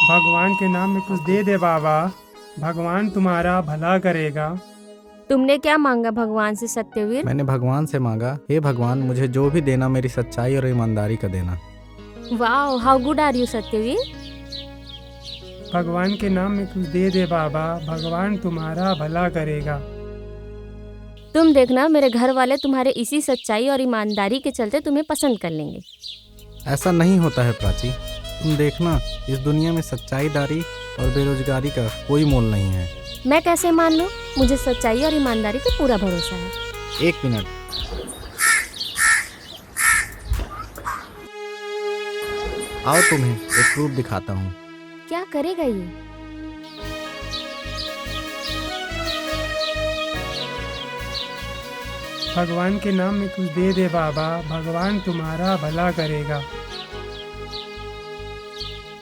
भगवान के नाम में कुछ दे दे बाबा, भगवान तुम्हारा भला करेगा। तुमने क्या मांगा भगवान से सत्यवीर? मैंने भगवान से मांगा, हे भगवान मुझे जो भी देना मेरी सच्चाई और ईमानदारी का देना। Wow, how good are you Satyavir. भगवान के नाम में कुछ दे दे बाबा, भगवान तुम्हारा भला करेगा। तुम देखना मेरे घर वाले तुम्हारे इसी सच्चाई और ईमानदारी के चलते तुम्हें पसंद कर लेंगे। ऐसा नहीं होता है प्राची, तुम देखना इस दुनिया में सच्चाईदारी और बेरोजगारी का कोई मोल नहीं है। मैं कैसे मान लूं? मुझे सच्चाई और ईमानदारी पे पूरा भरोसा है। एक मिनट, आओ तुम्हें एक प्रूफ दिखाता हूँ। क्या करेगा ये? भगवान के नाम में कुछ दे दे बाबा, भगवान तुम्हारा भला करेगा।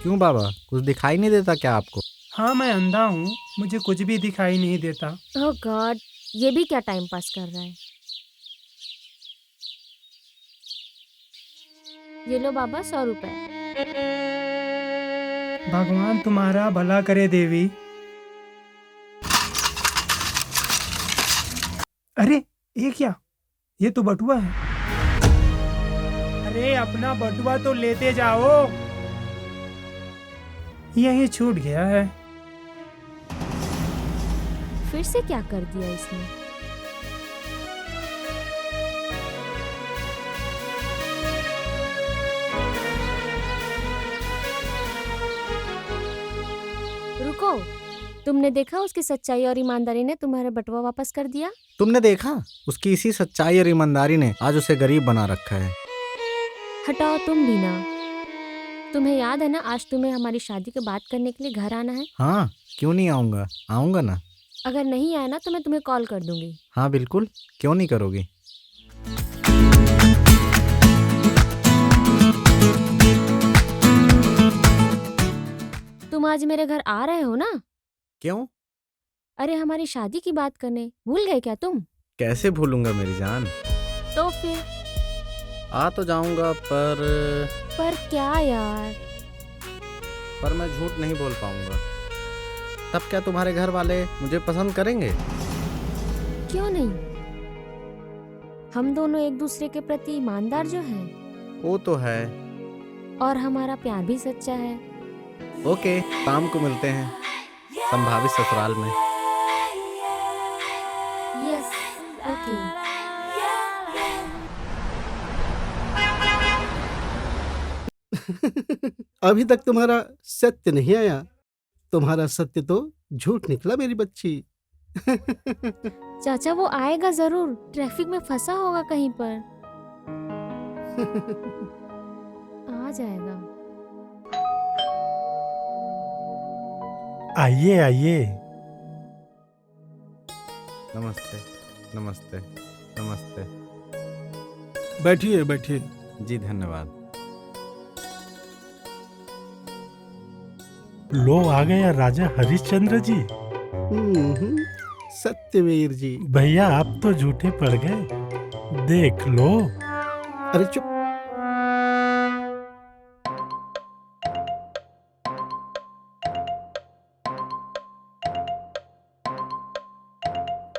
क्यों बाबा, कुछ दिखाई नहीं देता क्या आपको? हाँ, मैं अंधा हूँ, मुझे कुछ भी दिखाई नहीं देता। ओह गॉड, ये भी क्या टाइम पास कर रहा है। ये लो बाबा 100 रुपए। भगवान तुम्हारा भला करे देवी। अरे ये क्या, ये तो बटुआ है। अरे अपना बटुआ तो लेते जाओ, यही छूट गया है। फिर से क्या कर दिया इसने? रुको, तुमने देखा उसकी सच्चाई और ईमानदारी ने तुम्हारा बटुआ वापस कर दिया। तुमने देखा उसकी इसी सच्चाई और ईमानदारी ने आज उसे गरीब बना रखा है। हटाओ तुम भी ना। तुम्हें याद है ना, आज तुम्हें हमारी शादी की बात करने के लिए घर आना है। हाँ, क्यों नहीं आऊँगा, आऊँगा ना। अगर नहीं आया ना तो मैं तुम्हें कॉल कर दूंगी। हाँ बिल्कुल, क्यों नहीं करोगी। तुम आज मेरे घर आ रहे हो ना? क्यों? अरे हमारी शादी की बात करने, भूल गए क्या तुम? कैसे भूलूंगा मेरी जान। तो फिर आ तो जाऊंगा पर क्या यार। पर मैं झूठ नहीं बोल पाऊंगा। तब क्या तुम्हारे घर वाले मुझे पसंद करेंगे? क्यों नहीं, हम दोनों एक दूसरे के प्रति ईमानदार जो हैं, वो तो है। और हमारा प्यार भी सच्चा है। ओके, शाम को मिलते हैं संभावित ससुराल में। Yes, okay. अभी तक तुम्हारा सत्य नहीं आया। तुम्हारा सत्य तो झूठ निकला मेरी बच्ची। चाचा वो आएगा जरूर, ट्रैफिक में फंसा होगा कहीं पर। आ जाएगा। आइए आइए। नमस्ते नमस्ते नमस्ते। बैठिए बैठिए। जी धन्यवाद। लो आ गया राजा हरिश्चंद्र जी। सत्यवीर जी। भैया आप तो झूठे पड़ गए, देख लो। अरे चुप।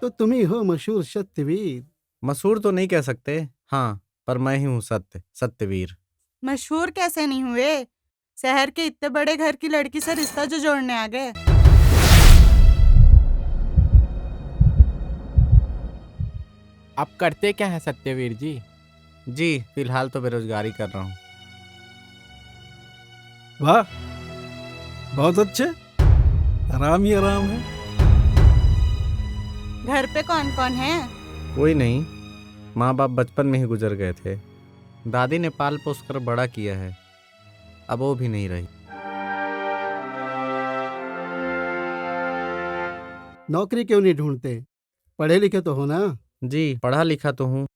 तो तुम ही हो मशहूर सत्यवीर। मशहूर तो नहीं कह सकते, हाँ, पर मैं ही हूँ सत्यवीर। मशहूर कैसे नहीं हुए? शहर के इतने बड़े घर की लड़की से रिश्ता जो जोड़ने आ गए। आप करते क्या है सत्यवीर जी? जी फिलहाल तो बेरोजगारी कर रहा हूँ। वाह, बहुत अच्छे, आराम ही आराम है। घर पे कौन कौन है? कोई नहीं, माँ बाप बचपन में ही गुजर गए थे। दादी ने पाल पोस कर बड़ा किया है, अब वो भी नहीं रही। नौकरी क्यों नहीं ढूंढते? पढ़े लिखे तो हो ना? जी पढ़ा लिखा तो हूँ,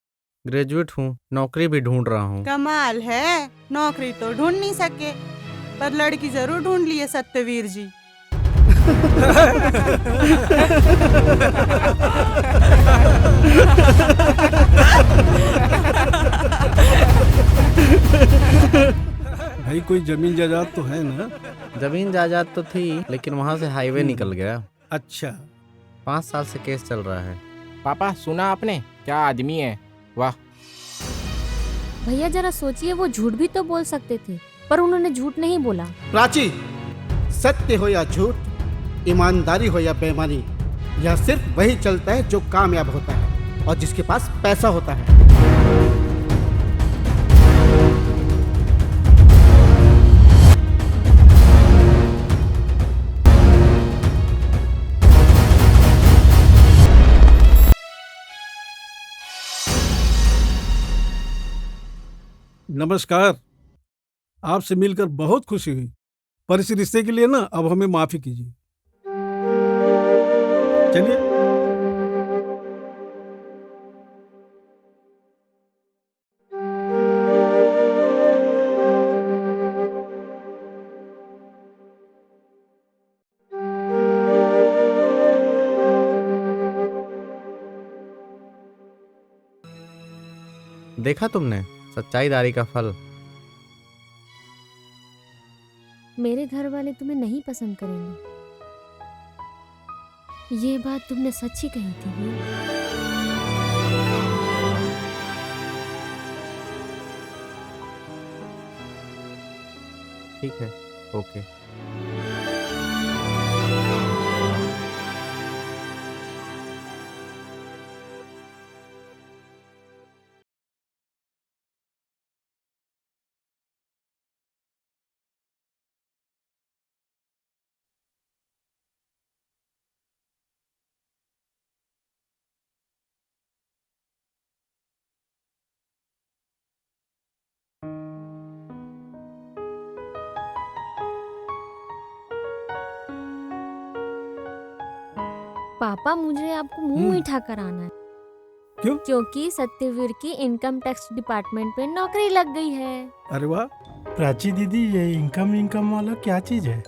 ग्रेजुएट हूँ, नौकरी भी ढूंढ रहा हूँ। कमाल है, नौकरी तो ढूंढ नहीं सके पर लड़की जरूर ढूंढ ली है सत्यवीर जी। भाई कोई जमीन जायदाद तो है ना? जमीन जायदाद तो थी, लेकिन वहां से हाईवे निकल गया। अच्छा, 5 साल से केस चल रहा है। पापा सुना आपने, क्या आदमी है, वाह। भैया जरा सोचिए, वो झूठ भी तो बोल सकते थे, पर उन्होंने झूठ नहीं बोला। प्राची, सत्य हो या झूठ, ईमानदारी हो या बेईमानी, यह सिर्फ वही चलता है जो कामयाब होता है और जिसके पास पैसा होता है। नमस्कार। आपसे मिलकर बहुत खुशी हुई, पर इस रिश्ते के लिए ना अब हमें माफी कीजिए। चलिए। देखा तुमने, सच्चाईदारी का फल। मेरे घर वाले तुम्हें नहीं पसंद करेंगे, ये बात तुमने सच ही कही थी वीर। ठीक है, ओके। पापा, मुझे आपको मुंह मीठा कराना है। क्यों? क्योंकि सत्यवीर की इनकम टैक्स डिपार्टमेंट में नौकरी लग गई है। अरे वाह। प्राची दीदी, ये इनकम वाला क्या चीज है?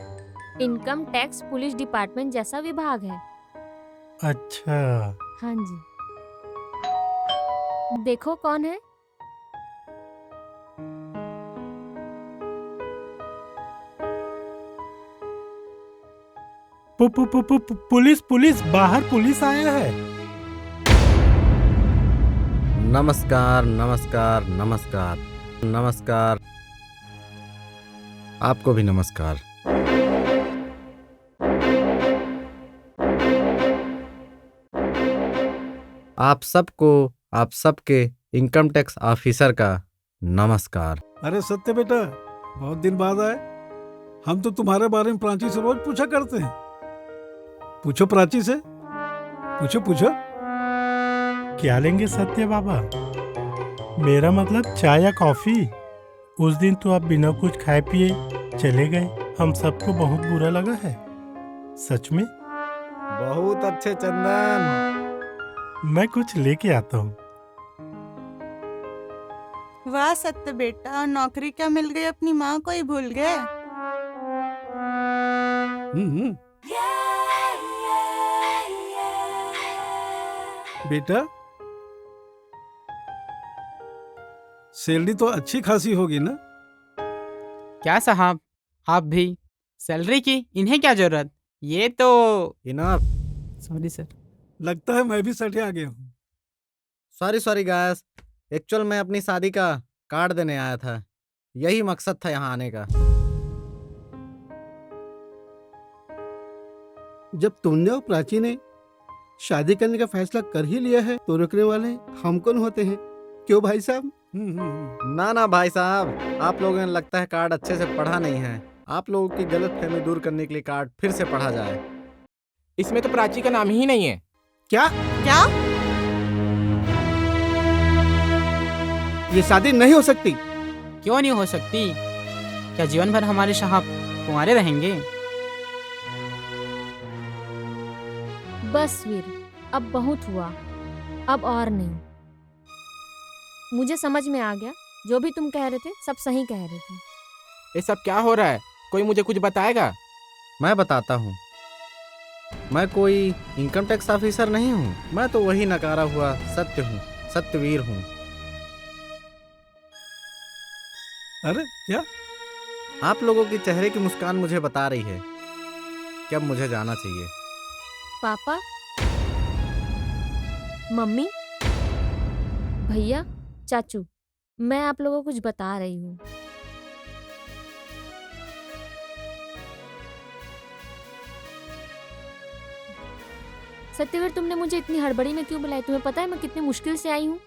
इनकम टैक्स पुलिस डिपार्टमेंट जैसा विभाग है। अच्छा। हाँ जी। देखो कौन है। पुलिस बाहर पुलिस आया है। नमस्कार नमस्कार नमस्कार नमस्कार। आपको भी नमस्कार। आप सबको, आप सबके इनकम टैक्स ऑफिसर का नमस्कार। अरे सत्य बेटा, बहुत दिन बाद आए। हम तो तुम्हारे बारे में प्राची से रोज पूछा करते हैं। पूछो प्राची से, पूछो पूछो। क्या लेंगे सत्य बाबा? मेरा मतलब चाय या कॉफी। उस दिन तो आप बिना कुछ खाए पिए चले गए, हम सबको बहुत बुरा लगा है। सच में। बहुत अच्छे चंदन। मैं कुछ लेके आता हूँ। वाह सत्य बेटा, नौकरी क्या मिल गई, अपनी माँ को ही भूल गए। बेटा, सैलरी तो अच्छी खासी होगी ना? क्या साहब, आप भी सैलरी की इन्हें क्या जरूरत, ये तो इनफ। Sorry sir. लगता है मैं भी सटे आ गया हूँ। सॉरी गायस, एक्चुअल मैं अपनी शादी का कार्ड देने आया था, यही मकसद था यहाँ आने का। जब तुमने और प्राची ने शादी करने का फैसला कर ही लिया है तो रुकने वाले हम कौन होते हैं? क्यों भाई साहब? ना भाई साहब, आप लोगों ने लगता है कार्ड अच्छे से पढ़ा नहीं है। आप लोगों की गलतफहमी दूर करने के लिए कार्ड फिर से पढ़ा जाए। इसमें तो प्राची का नाम ही नहीं है। क्या? क्या? ये शादी नहीं हो सकती। क्यों नहीं हो सकती? क्या जीवन भर हमारे साहब कुंवारे रहेंगे? बस वीर, अब बहुत हुआ, अब और नहीं। मुझे समझ में आ गया, जो भी तुम कह रहे थे सब सही कह रहे थे। ये सब क्या हो रहा है? कोई मुझे कुछ बताएगा? मैं बताता हूँ। मैं कोई इनकम टैक्स ऑफिसर नहीं हूँ, मैं तो वही नकारा हुआ सत्य हूँ, सत्यवीर हूँ। अरे क्या? आप लोगों की चेहरे की मुस्कान मुझे बता रही है कि अब मुझे जाना चाहिए। पापा, मम्मी, भैया, चाचू, मैं आप लोगों को कुछ बता रही हूँ। सत्यवीर, तुमने मुझे इतनी हड़बड़ी में क्यों बुलाया? तुम्हें पता है मैं कितनी मुश्किल से आई हूँ?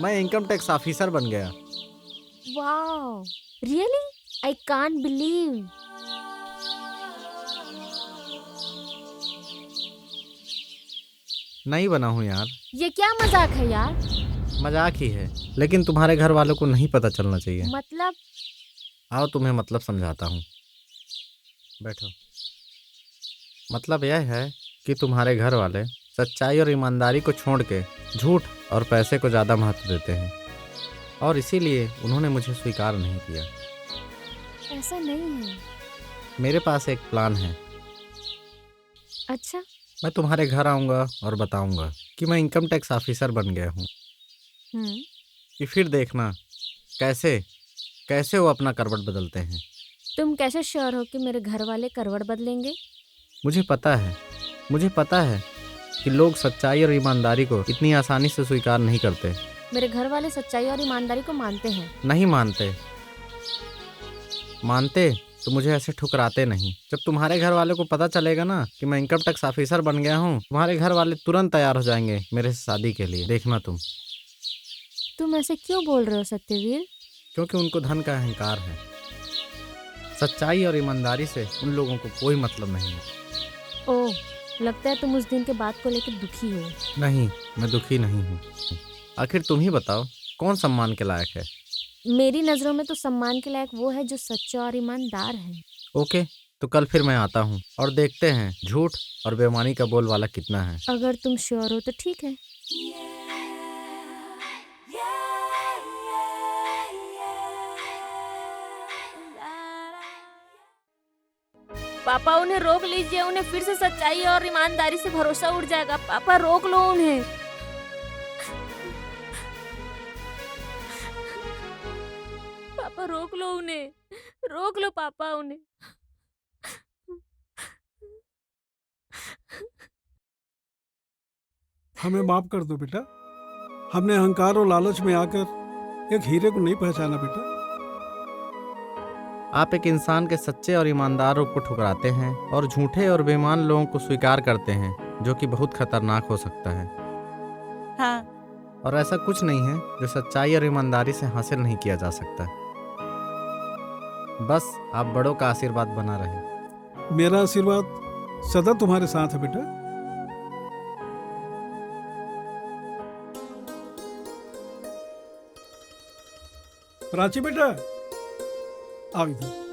मैं इनकम टैक्स ऑफिसर बन गया। Wow, really? I can't believe. नहीं बना हूँ यार। ये क्या मजाक है यार? मजाक ही है, लेकिन तुम्हारे घर वालों को नहीं पता चलना चाहिए। मतलब? आओ तुम्हें मतलब समझाता हूँ, बैठो। मतलब यह है कि तुम्हारे घर वाले सच्चाई और ईमानदारी को छोड़ के झूठ और पैसे को ज़्यादा महत्व देते हैं, और इसीलिए उन्होंने मुझे स्वीकार नहीं किया। ऐसा नहीं है। मेरे पास एक प्लान है। अच्छा। मैं तुम्हारे घर आऊँगा और बताऊँगा कि मैं इनकम टैक्स ऑफिसर बन गया हूँ, कि फिर देखना कैसे कैसे वो अपना करवट बदलते हैं। तुम कैसे श्योर हो कि मेरे घर वाले करवट बदलेंगे? मुझे पता है कि लोग सच्चाई और ईमानदारी को इतनी आसानी से स्वीकार नहीं करते। मेरे घर वाले सच्चाई और ईमानदारी को मानते हैं। नहीं मानते तो मुझे ऐसे ठुकराते नहीं। जब तुम्हारे घर वाले को पता चलेगा ना कि मैं इनकम टैक्स ऑफिसर बन गया हूँ, तुम्हारे घर वाले तुरंत तैयार हो जाएंगे मेरे से शादी के लिए। देखना तुम ऐसे क्यों बोल रहे हो सत्यवीर? क्योंकि उनको धन का अहंकार है। सच्चाई और ईमानदारी से उन लोगों को कोई मतलब नहीं है। ओह, लगता है तुम उस दिन के बात को लेकर दुखी हो। नहीं, मैं दुखी नहीं हूँ। आखिर तुम ही बताओ, कौन सम्मान के लायक है? मेरी नज़रों में तो सम्मान के लायक वो है जो सच्चा और ईमानदार है। ओके, तो कल फिर मैं आता हूँ और देखते हैं झूठ और बेईमानी का बोलबाला कितना है। अगर तुम श्योर हो तो ठीक है। पापा, उन्हें रोक लीजिए। उन्हें फिर से सच्चाई और ईमानदारी से भरोसा उड़ जाएगा। पापा, रोक लो उन्हें। पापा, रोक लो उन्हें। रोक लो पापा उन्हें। हमें माफ कर दो बेटा, हमने अहंकार और लालच में आकर एक हीरे को नहीं पहचाना बेटा। आप एक इंसान के सच्चे और ईमानदार रूप को ठुकराते हैं और झूठे और बेईमान लोगों को स्वीकार करते हैं, जो कि बहुत खतरनाक हो सकता है। हाँ। और ऐसा कुछ नहीं है जो सच्चाई और ईमानदारी से हासिल नहीं किया जा सकता। बस आप बड़ों का आशीर्वाद बना रहे। मेरा आशीर्वाद सदा तुम्हारे साथ है बेटा। प्राची बेटा, आओ इधर।